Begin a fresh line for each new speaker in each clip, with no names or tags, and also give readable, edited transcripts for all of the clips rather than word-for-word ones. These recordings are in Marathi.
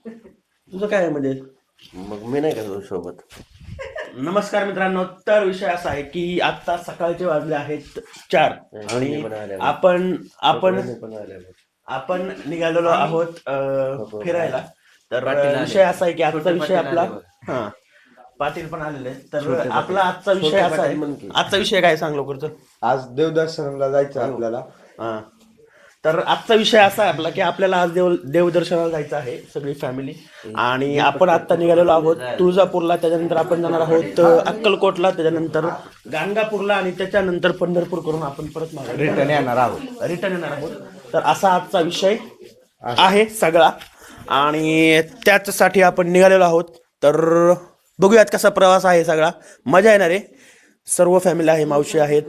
तुझं काय आहे म्हणजे?
मग मी नाही का तुझ्या सोबत?
नमस्कार मित्रांनो, तर विषय असा आहे की आता सकाळचे वाजले आहेत 4 आणि
मी पण आलेलो.
आपण आपण
मी पण आलेलो.
आपण निघालेलो आहोत फिरायला. तर विषय असा आहे की आजचा विषय आपला हा पाटील पण आलेले आहेत. तर आपला आजचा विषय असा आहे. आजचा विषय काय सांग लवकर चल.
आज देवदर्शनाला जायचं आपल्याला.
हा तर आजचा विषय असा आहे आपला की आपल्याला आज देवदर्शनाला जायचं आहे सगळी फॅमिली. आणि आपण आता निघालेलो आहोत तुळजापूरला, त्याच्यानंतर आपण जाणार आहोत अक्कलकोटला, त्याच्यानंतर गाणगापूरला आणि त्याच्यानंतर पंढरपूर करून आपण परत रिटर्न येणार आहोत. तर असा आजचा विषय आहे सगळा आणि त्याच्यासाठी आपण निघालेलो आहोत. तर बघूयात कसा प्रवास आहे, सगळा मजा येणार आहे. सर्व फॅमिली आहे, मावशी आहेत,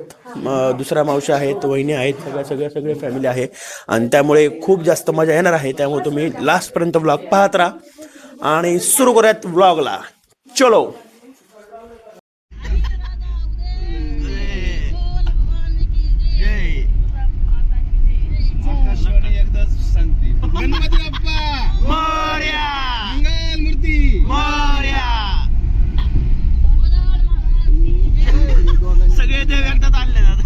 दुसऱ्या मावशी आहेत, वहिनी आहेत, सगळे फॅमिली आहे आणि त्यामुळे खूप जास्त मजा येणार आहे. त्यामुळे तुम्ही लास्टपर्यंत व्लॉग पाहत राहा आणि सुरू करूयात व्लॉगला. चलो.
गणपती बाप्पा
मोरया
मंगलमूर्ती.
मोरया. सगळे देव एकदाच आणले जातात.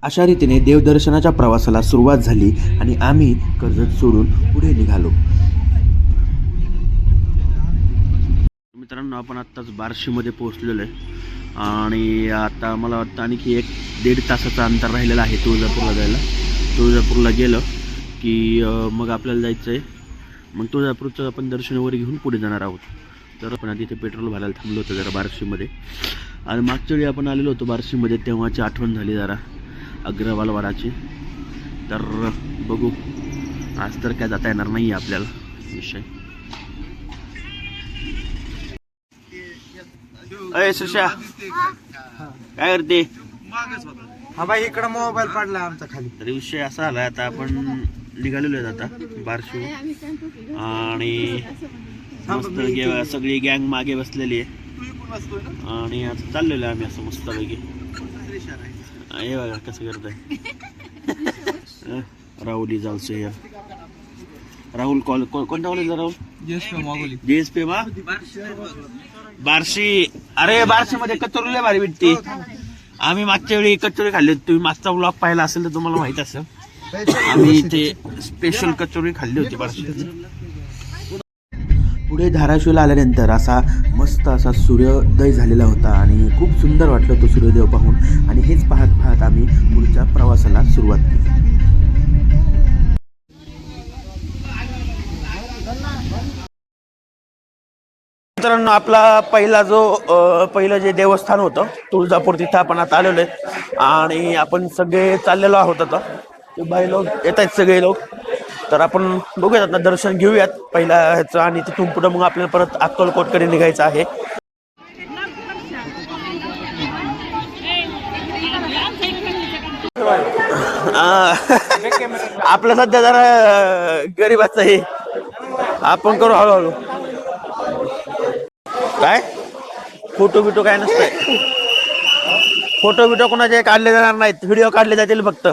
अशा रीतीने देवदर्शनाच्या प्रवासाला सुरुवात झाली आणि आम्ही कर्जत सोडून पुढे निघालो. मित्रांनो, आपण आत्ताच बार्शीमध्ये पोहोचलेलो आहे आणि आता मला वाटतं आणखी 1-1.5 तासाचं अंतर राहिलेलं आहे तुळजापूरला जायला. तुळजापूरला गेलं की मग आपल्याला जायचं आहे. मग तुळजापूरचं आपण दर्शन वगैरे घेऊन पुढे जाणार आहोत. तर आपण आधी इथे पेट्रोल भरायला थांबलो होतो जरा बार्शीमध्ये. आणि मागच्या वेळी आपण आलेलो होतो बार्शीमध्ये, तेव्हाची आठवण झाली जरा अग्रवालवाडाची. तर बघू, आज तर काय जाता येणार नाही आहे आपल्याला विषय. अय सुशा, काय करते?
हा बाई, इकडं मोबाईल पडला आमचा खाली.
तर विषय असा आला, आता आपण निघालेलो आहेत आता बार्शी आणि मस्त सगळी गँग मागे बसलेली आहे आणि आता चाललेलो आहे आम्ही असं मस्तपैकी. हे बघा कसं करतोय Rahul is also here. Rahul कोणत्या कॉलेजला? राहुल JSP मा बार्शी. अरे बार्शी मध्ये कचोरी लय भारी भेटते. आम्ही मागच्या वेळी कचोरी खाल्ली होती, तुम्ही मागचा ब्लॉग पाहिला असेल तर तुम्हाला माहित असेल. आम्ही इथे स्पेशल कचोरी खाल्ली होती बार्शी. पुढे धाराशिवला आल्यानंतर असा मस्त असा सूर्योदय झालेला होता आणि खूप सुंदर वाटलं तो सूर्योदय पाहून. आणि हेच पाहत पाहत आम्ही पुढच्या प्रवासाला सुरुवात केली. मित्रांनो, आपला पहिलं जे देवस्थान होतं तुळजापूर, तिथं आपण आता आलेलो आहे आणि आपण सगळे चाललेलो आहोत. आता ते बाई लोक येत आहेत सगळे लोक. तर आपण बघूयात आता, दर्शन घेऊयात पहिला ह्याचं आणि तिथून पुढं मग आपल्याला परत अक्कलकोटकडे निघायचं आहे. आपलं सध्या जरा गरीबाचं आहे, आपण करू हळूहळू. काय फोटो बिटो काय नसतंय, फोटो बिटो कोणाचे काढले जाणार नाहीत, व्हिडिओ काढले जातील फक्त.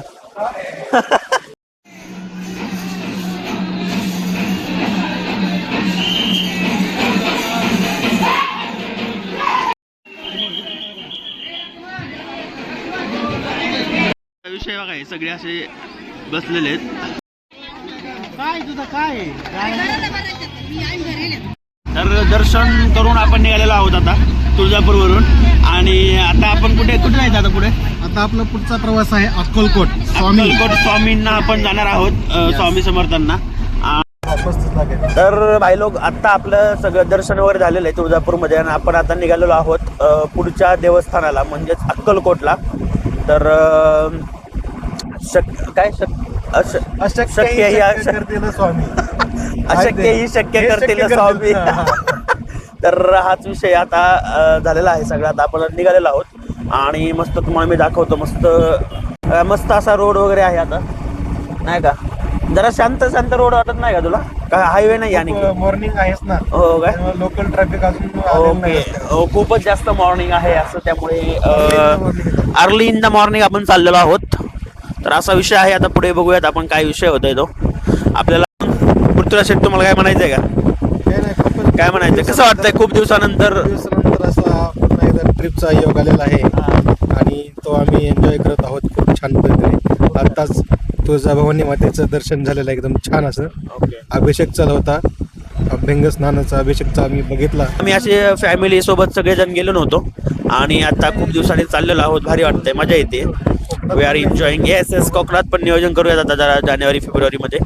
विषय बघा, हे सगळे असे बसलेले आहेत. काय तुझं काय? तर दर्शन करून आपण निघालेलो आहोत आता तुळजापूरवरून. आणि आता आपण कुठे जायचं आता पुढे?
आता आपला पुढचा प्रवास आहे अक्कलकोट.
स्वामींना आपण जाणार आहोत, स्वामी समर्थांना. तर भाई लोक, आता आपलं सगळं दर्शन वगैरे झालेलं आहे तुळजापूरमध्ये आणि आपण आता निघालेलो आहोत पुढच्या देवस्थानाला म्हणजेच अक्कलकोटला. तर अशक्य ही शक्य करतील स्वामी. तर हाच विषय आता झालेला आहे सगळा. आता आपण निघालेलो आहोत आणि मस्त तुम्हाला मी दाखवतो. मस्त असा रोड वगैरे आहे आता, नाही का? जरा शांत रोड वाटत नाही का तुला? काय हायवे नाही आणि
मॉर्निंग आहेस ना?
हो काय,
लोकल ट्रॅफिक असून.
ओके, खूपच जास्त मॉर्निंग आहे असं, त्यामुळे अर्ली इन द मॉर्निंग आपण चाललेलो आहोत. तर असा विषय आहे. आता पुढे बघूयात आपण काय विषय होतोय तो. आपल्याला पृथ्वीराज शेठ तुम्हाला काय म्हणायचंय का? काय म्हणायचं, कसं वाटतंय खूप दिवसानंतर
दिवसानंतर असा पुन्हा एकदा ट्रिपचा योग आलेला आहे आणि तो आम्ही एन्जॉय करत आहोत खूप छान पद्धतीने. आताच तुळजाभवानी मातेचं दर्शन झालेलं आहे, एकदम छान असं. अभिषेक चालू होता, अभ्यंग स्नानाचा अभिषेकचा आम्ही बघितला.
आम्ही असे फॅमिली सोबत सगळेजण गेलो नव्हतो आणि आता खूप दिवसांनी चाललेलो आहोत. भारी वाटतंय, मजा येते. We R enjoying. येस कोकणात पण नियोजन करूयात आता जरा जानेवारी फेब्रुवारीमध्ये.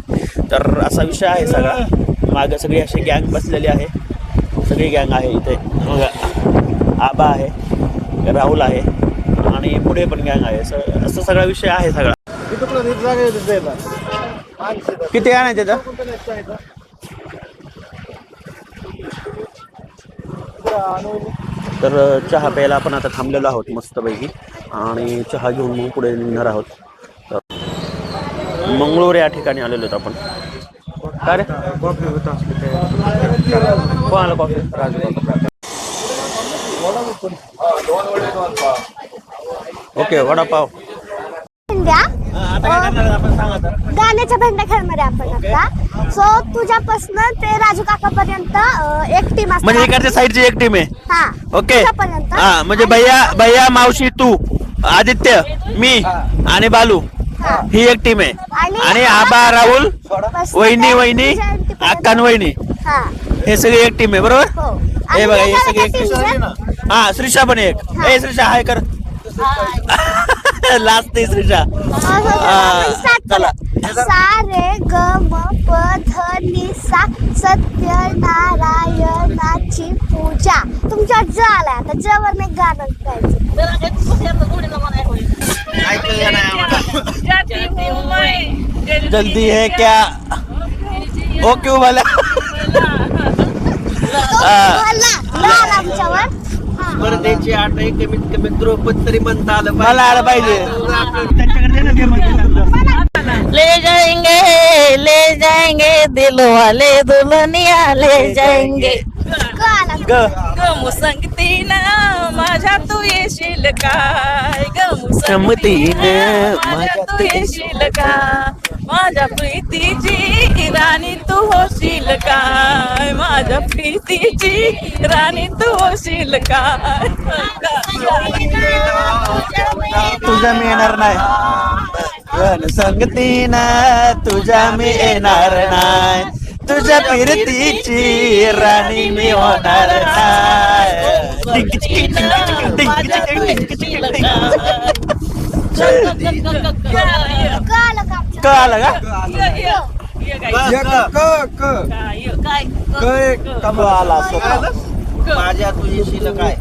तर असा विषय आहे सगळा. मागं सगळी अशी गँग बसलेली आहे, सगळी गँग आहे इथे. आबा आहे, राहुल आहे आणि पुढे पण गँग आहे. असं सगळा विषय आहे सगळा. किती आणायचे तर? तर चहा प्यायला आपण आता थांबलेलो आहोत मस्तपैकी आणि चहा घेऊन मग पुढे निघणार आहोत. तर मंगळूर या ठिकाणी आलेलो आहोत आपण. काय रे
कॉफी होत
कोणाला कॉफी? ओके वडापाव.
गाण्याच्या भेंड्या खेळणार आहे आपण आता. सो तुझ्यापासून ते राजू काकापर्यंत एक टीम असते.
म्हणजे इकडच्या साईडची एक टीम आहे.
हा
ओके.
तुझ्यापर्यंत.
हा म्हणजे भैया मावशी तू आदित्य मी आणि बालू
हा.
ही एक टीम आहे.
आणि-
आणि आबा राहुल
पासून
वहिनी
ते
वहिनी
तुझ्या टीमपर्यंत.
अक्कान वहिनी
हा
हे सगळी एक टीम आहे बरोबर.
हो.
हे
आणि
बघा हे
एखाद्या
सगळी एक
टीमचं-
टीम. हा श्रीषा पण एक.
हा.
ए श्रीषा हाय कर. लास्ट नाही श्रीषा. चला.
सा रे ग म प ध नि सा सत्यनारायणाची पूजा. तुमच्या ज आलाय आता ज वर एक गाणं गायचं.
जल्दी है क्या ओ क्यों भला.
आला आमच्यावर.
स्पर्धेची आठ आहे, कमीत कमी द्रौपद तरी म्हणता आलं
मला आलं पाहिजे.
ले जाएंगे दिल वाले दुल्हनिया ले जाएंगे.
ग
गमू संगतीनं माझ्या तू येशील काय. गमू
संगतीनं
माझ्या तू येशील का. माझ्या प्रीतीची राणी तू होशील काय. माझ्या प्रीतीची राणी तू होशील काय.
तुझ्या मी येणार नाही. संगतीनं तुझ्या मी येणार नाही. तुझ्या फिरतीची राणी मी होणार नाही. कळालं का? कळालं असं.
माझ्या तुझी शिल्लक काय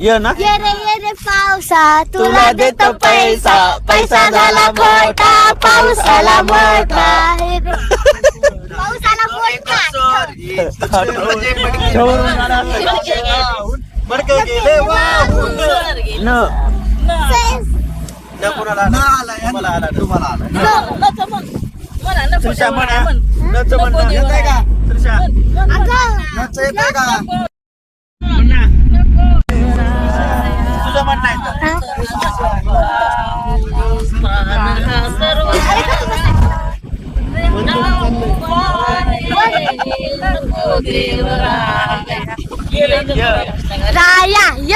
ये ना.
ये रे पावसा तुला देतो पैसा. पैसा झाला खोटा पावसाला मोठा. हे रे. पावसाला मोठा.
न श्रीषा म्हणा. नच म्हणा. येतंय का श्रीषा? तुझं म्हणणं आहे तर.
राया य